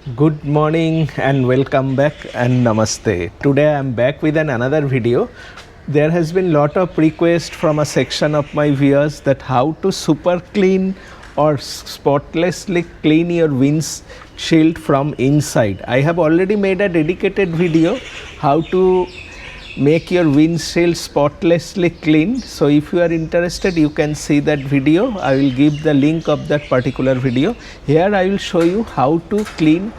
Good morning and welcome back and namaste. Today I am back with another video. There has been lot of request from a section of my viewers that how to super clean or spotlessly clean your windshield from inside. I have already made a dedicated video how to make your windshield spotlessly clean. So if you are interested, you can see that video. I will give the link of that particular video. Here I will show you how to clean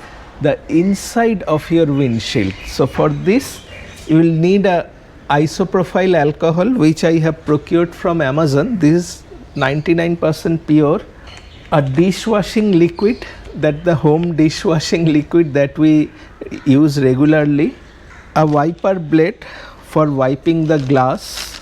the inside of your windshield. So for this you will need a isopropyl alcohol, which I have procured from Amazon. This is 99% pure. A dishwashing liquid, that the home dishwashing liquid that we use regularly. A wiper blade for wiping the glass,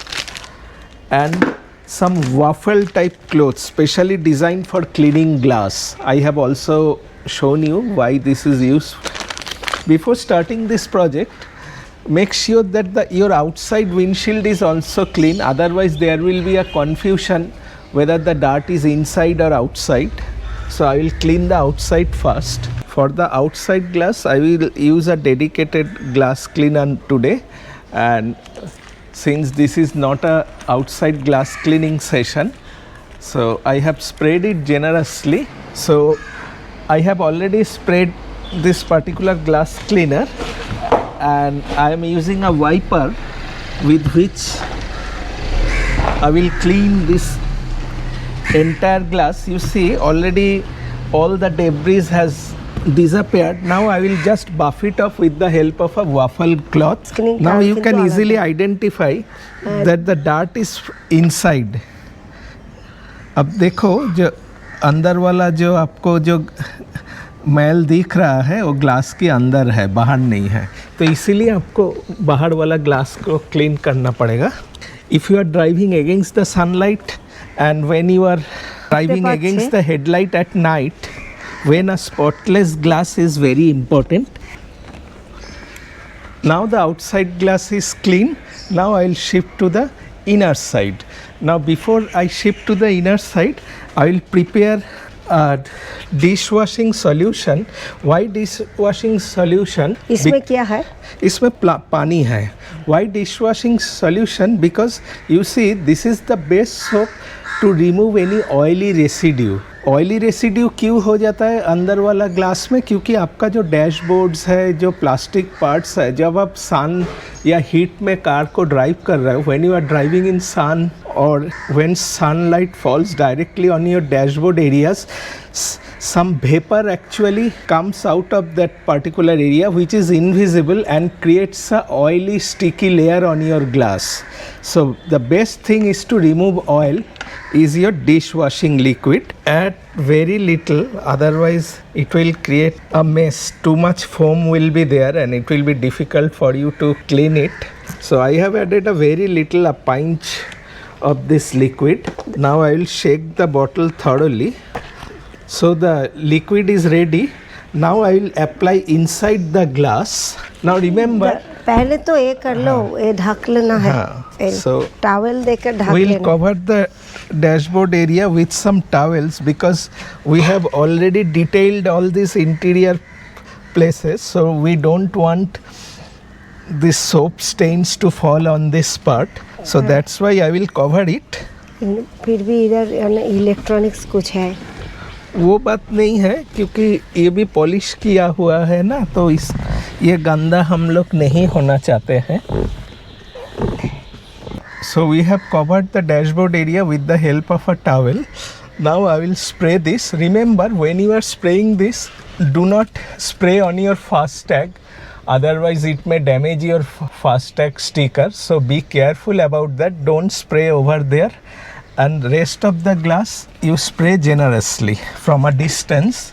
and some waffle type cloths specially designed for cleaning glass. I have also shown you why this is used. Before starting this project, make sure that your outside windshield is also clean, otherwise there will be a confusion whether the dirt is inside or outside. So I will clean the outside first. For the outside glass, I will use a dedicated glass cleaner today, and since this is not a outside glass cleaning session, so I have sprayed it generously. So I have already sprayed this particular glass cleaner, and I am using a wiper with which I will clean this entire glass. You see already all the debris has disappeared. Now I will just buff it off with the help of a waffle cloth. Now you can easily identify that the dirt is inside. अब देखो जो अंदर वाला जो आपको जो मैल दिख रहा है वो ग्लास के अंदर है, बाहर नहीं है, तो इसीलिए आपको बाहर वाला ग्लास को क्लीन करना पड़ेगा. If you are driving against the sunlight and when you are driving against the headlight at night, when a spotless glass is very important. Now the outside glass is clean. Now I will shift to the inner side. Now before I shift to the inner side, I will prepare a dishwashing solution. Why dishwashing solution? इसमें क्या है? इसमें पानी है. Why dishwashing solution? Because you see, this is the best soap to remove any oily residue. Oily residue क्यों हो जाता है अंदर वाला ग्लास में? क्योंकि आपका जो डैशबोर्ड्स है, जो प्लास्टिक पार्ट्स है, जब आप सन या हीट में कार को ड्राइव कर रहे हो, when you are driving in sun और when sunlight falls directly on your dashboard areas, some vapor actually comes out of that particular area which is invisible and creates a oily sticky layer on your glass. So the best thing is to remove oil is your dishwashing liquid. Add very little, otherwise it will create a mess. Too much foam will be there and it will be difficult for you to clean it. So I have added a very little, a pinch of this liquid. Now I will shake the bottle thoroughly. So the liquid is ready. Now I will apply inside the glass. Now remember, पहले तो ये कर लो, ये ढक लेना है. So towel देकर ढक लेना. we'll cover the dashboard area with some towels because we have already detailed all these interior places. So we don't want this soap stains to fall on this part. So that's why I will cover it. फिर भी इधर electronics कुछ है. वो बात नहीं है क्योंकि ये भी पॉलिश किया हुआ है ना, तो ये गंदा हम लोग नहीं होना चाहते हैं. So we have covered the dashboard area with the help of a towel. Now I will spray this. Remember, when you are spraying this, do not spray on your FASTag, otherwise it may damage your FASTag sticker. So be careful about that. Don't spray over there. And rest of the glass you spray generously from a distance.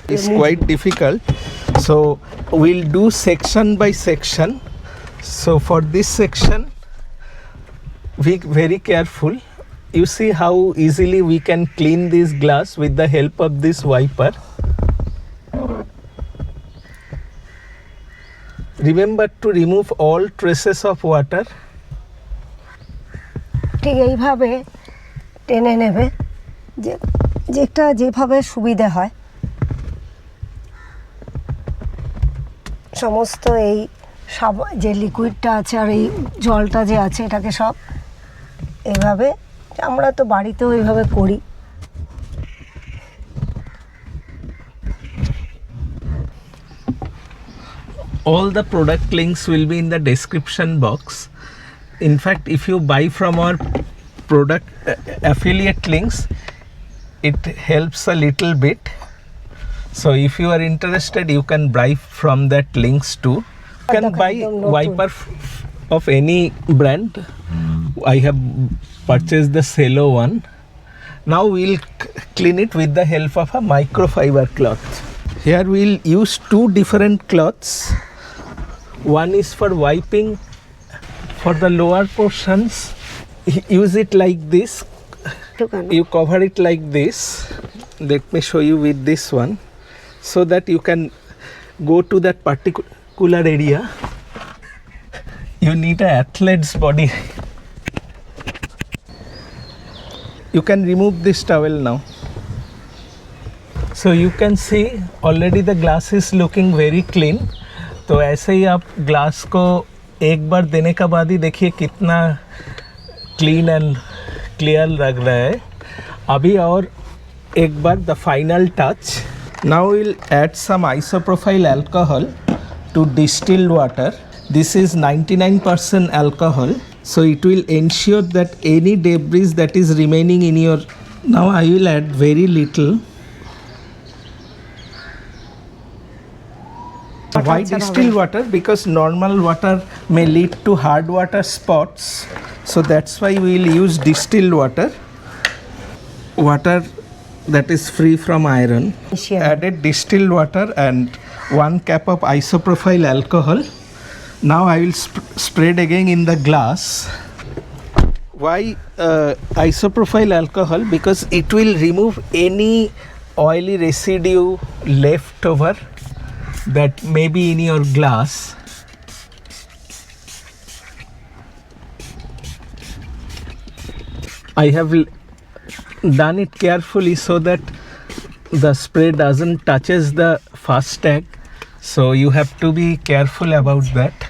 It's quite difficult, so we'll do section by section. So for this section, be very careful. You see how easily we can clean this glass with the help of this wiper. Remember to remove all traces of water. ঠিক এইভাবে টেনে নেবে যেটা যেভাবে সুবিধা হয়। সমস্ত এই যে লিকুইডটা আছে আর এই জলটা যে আছে এটাকে সব এইভাবে, আমরা তো বাড়িতেও এইভাবে করি। All the product links will be in the description box. In fact, if you buy from our product affiliate links, it helps a little bit. So if you are interested, you can buy from that links too. You can buy wiper of any brand. I have purchased the Cello one. Now we'll clean it with the help of a microfiber cloth. Here we'll use two different cloths. One is for wiping for the lower portions. Use it like this. You cover it like this. Let me show you with this one, so that you can go to that particular area. You need an athlete's body. You can remove this towel now. So you can see already the glass is looking very clean. तो ऐसे ही आप glass को एक बार देने का बाद ही देखिए कितना क्लीन एंड क्लियर लग रहा है। अभी और एक बार the final touch. Now will add some isopropyl alcohol to distilled water. This is 99% alcohol, so it will ensure that any debris that is remaining in your. Now I will add very little. Why distilled water? Because normal water may lead to hard water spots, so that's why we will use distilled water. Water that is free from iron. Added distilled water and 1 cup of isopropyl alcohol. Now I will spread again in the glass. Why isopropyl alcohol? Because it will remove any oily residue left over that may be in your glass. I have done it carefully so that the spray doesn't touches the fastag, so you have to be careful about that.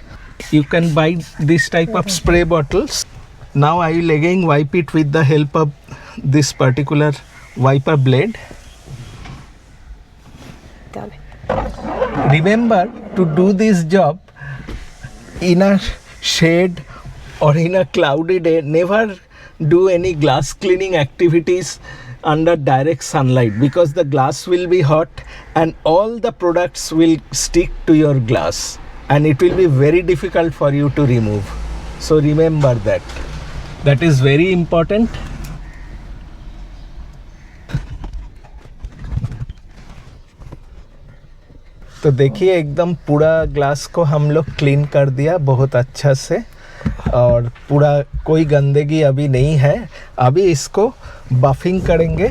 You can buy this type of spray bottles. Now I will again wipe it with the help of this particular wiper blade. Remember to do this job in a shade or in a cloudy day. Never do any glass cleaning activities under direct sunlight, because the glass will be hot and all the products will stick to your glass and it will be very difficult for you to remove. So remember that. That is very important. तो देखिए एकदम पूरा glass को हम लोग clean कर दिया बहुत अच्छा से, और पूरा कोई गंदगी अभी नहीं है। अभी इसको बफिंग करेंगे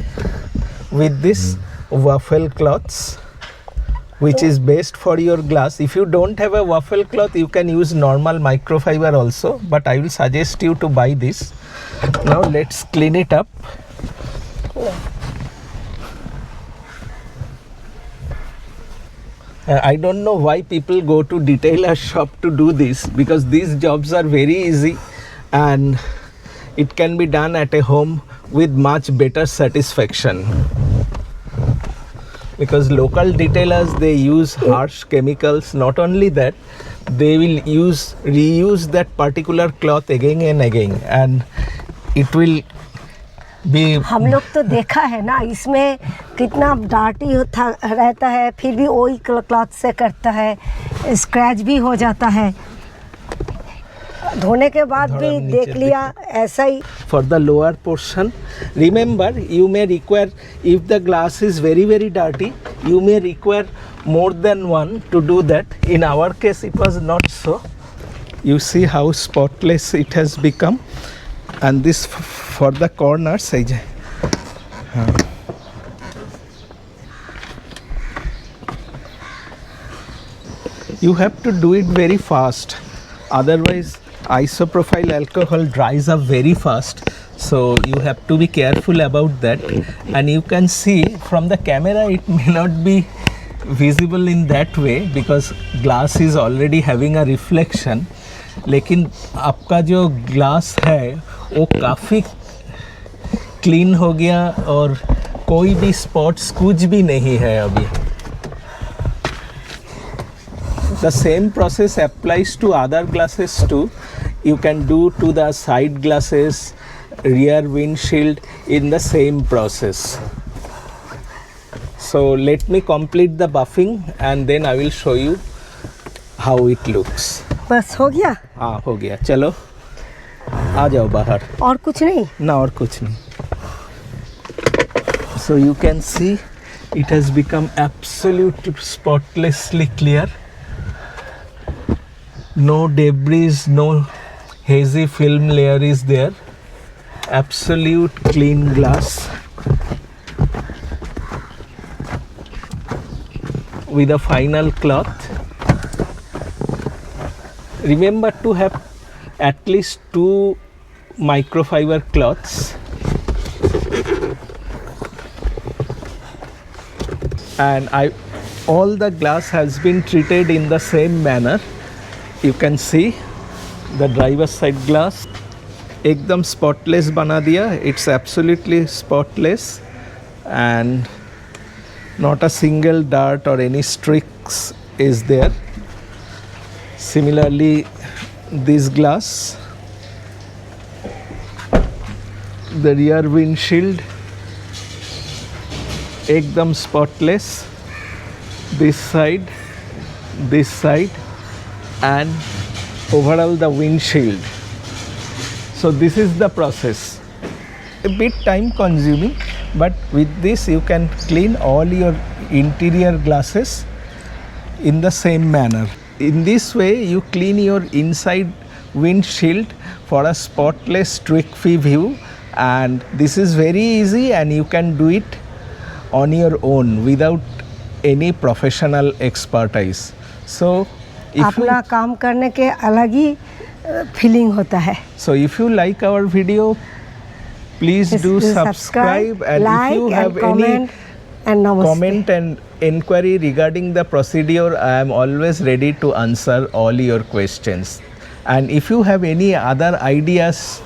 with this waffle cloths, which is best for your glass. If you don't have a waffle cloth, you can use normal microfiber also, but I will suggest you to buy this. Now let's clean it up. I don't know why people go to detailer shop to do this, because these jobs are very easy and it can be done at a home with much better satisfaction. Because local detailers, they use harsh chemicals. Not only that, they will reuse that particular cloth again and again, and it will be. हम लोग तो देखा है ना, इसमें कितना dirty रहता है, फिर भी वही क्लॉथ से करता है, स्क्रैच भी हो जाता है, धोने के बाद भी देख लिया ऐसा ही. For the lower portion, remember you may require, if the glass is very dirty, you may require more than one to do that. In our case it was not so. You see how spotless it has become, and this for the corners. You have to do it very fast, otherwise Isopropyl alcohol dries up very fast, so you have to be careful about that. And you can see from the camera it may not be visible in that way because glass is already having a reflection, लेकिन आपका जो glass है वो काफ़ी clean हो गया और कोई भी स्पॉट्स कुछ भी नहीं है अभी. The same process applies to other glasses too. You can do to the side glasses, rear windshield in the same process. So let me complete the buffing and then I will show you how it looks. बस हो गया. हाँ हो गया. चलो आ जाओ बाहर. और कुछ नहीं. ना और कुछ नहीं. So you can see it has become absolutely spotlessly clear. No debris, no hazy film layer is there. Absolute clean glass with a final cloth. Remember to have at least 2 microfiber cloths. And all the glass has been treated in the same manner. You can see the driver's side glass एकदम spotless बना दिया. It's absolutely spotless and not a single dart or any streaks is there. Similarly, this glass, the rear windshield एकदम spotless. This side and overall the windshield. So this is the process. A bit time consuming, but with this you can clean all your interior glasses in the same manner. In this way you clean your inside windshield for a spotless streak-free view, and this is very easy and you can do it on your own without any professional expertise. So अपना काम करने के अलग ही feeling होता है. So if you like our video, please do subscribe, and like, if you have comment, any and comment and inquiry regarding the procedure, I am always ready to answer all your questions. And if you have any other ideas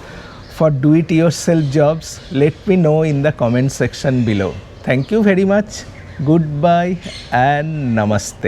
for do-it-yourself jobs, let me know in the comment section below. Thank you very much. Goodbye and namaste.